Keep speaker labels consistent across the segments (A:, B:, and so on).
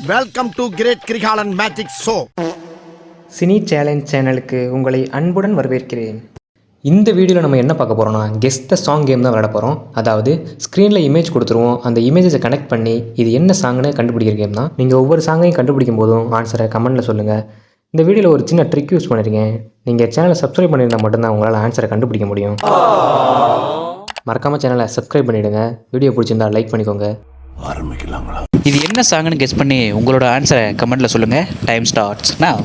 A: Welcome to great Kirikalan magic show.
B: Cine challenge சேனலுக்கு உங்களை அன்புடன் வரவேற்கிறேன். இந்த வீடியோவில் நம்ம என்ன பார்க்க போகிறோம்னா கெஸ் த சாங் கேம் தான் விளையாட போகிறோம். அதாவது ஸ்க்ரீனில் இமேஜ் கொடுத்துருவோம், அந்த இமேஜஸை கனெக்ட் பண்ணி இது என்ன சாங்னு கண்டுபிடிக்கிற கேம் தான். நீங்கள் ஒவ்வொரு சாங்கையும் கண்டுபிடிக்கும் போதும் ஆன்சரை கமெண்ட்டில் சொல்லுங்கள். இந்த வீடியோவில் ஒரு சின்ன ட்ரிக் யூஸ் பண்ணியிருக்கேன். நீங்கள் சேனலை சப்ஸ்கிரைப் பண்ணியிருந்தால் மட்டும்தான் உங்களால் ஆன்சரை கண்டுபிடிக்க முடியும். மறக்காமல் சேனலை சப்ஸ்கிரைப் பண்ணிவிடுங்க. வீடியோ பிடிச்சிருந்தா லைக் பண்ணிக்கோங்க.
C: ஆரம்பிக்கலாங்களா?
D: இது என்ன சாங்னு கெஸ் பண்ணி உங்களோட ஆன்சரை கமெண்ட்டில் சொல்லுங்கள். Time starts now.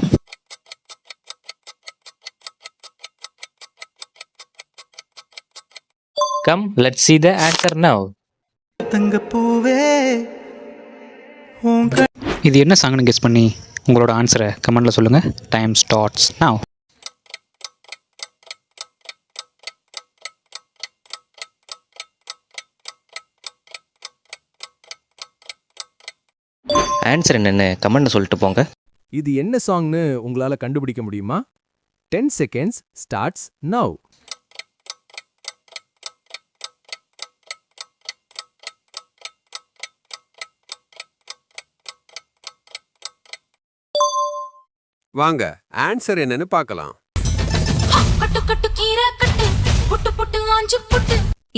D: Come, let's see the answer now. இது என்ன சாங்னு கெஸ் பண்ணி உங்களோட ஆன்சரை கமெண்ட்டில் சொல்லுங்கள். Time starts now.
E: ஆன்சர் என்னன்னு கமெண்ட்ல சொல்லிட்டு போங்க.
F: இது என்ன சாங்னு உங்களால கண்டுபிடிக்க முடியுமா? 10 seconds starts now.
G: வாங்க ஆன்சர் என்னன்னு பார்க்கலாம்.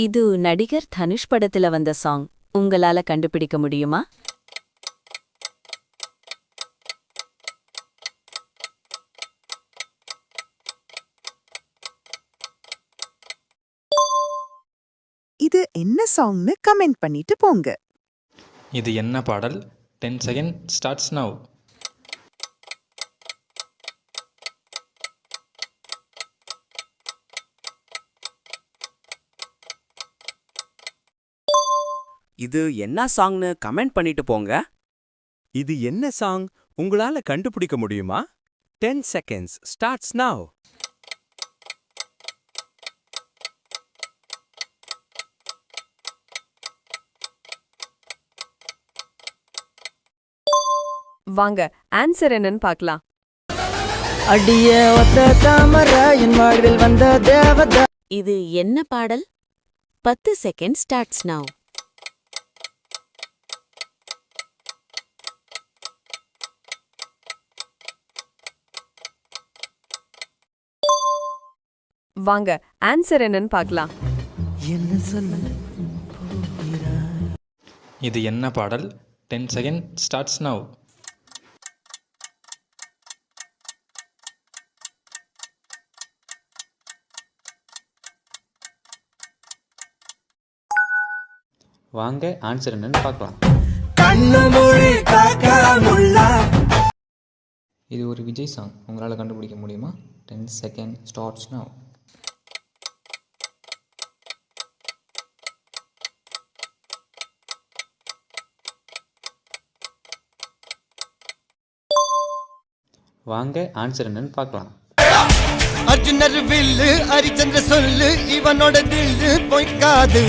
H: இது நடிகர் தனுஷ் படத்துல வந்த சாங். உங்களால கண்டுபிடிக்க முடியுமா?
I: இது என்ன சாங்னு கமெண்ட் பண்ணிட்டு போங்க.
J: இது என்ன பாடல்? 10 செகண்ட் ஸ்டார்ட்ஸ் நவ்.
K: இது என்ன சாங்னு கமெண்ட் பண்ணிட்டு போங்க.
F: இது என்ன சாங் உங்களால கண்டுபிடிக்க முடியுமா? 10 seconds starts now.
H: வாங்க ஆன்சர் என்னன்னு பார்க்கலாம்.
I: அடிய ஒத்த தாமர என் வாழ்வில் வந்த தேவதா.
H: இது என்ன பாடல்? 10 செகண்ட் ஸ்டார்ட்ஸ் நவ். வாங்க ஆன்சர் என்னன்னு பார்க்கலாம்.
J: இது என்ன பாடல்? 10 செகண்ட் ஸ்டார்ட்ஸ் நவ்.
B: வாங்க ஆன்சர் என்னன்னு பார்க்கலாம். இது ஒரு விஜய் சாங். உங்களால் கண்டுபிடிக்க முடியுமா? 10 செகண்ட் ஸ்டார்ட்ஸ் நவ். வாங்க ஆன்சர் என்னன்னு பார்க்கலாம்.
A: அர்ஜுனர் வில்லு ஹரிச்சந்திர சொல்லு இவனோட தில்லு பொய்க்காது.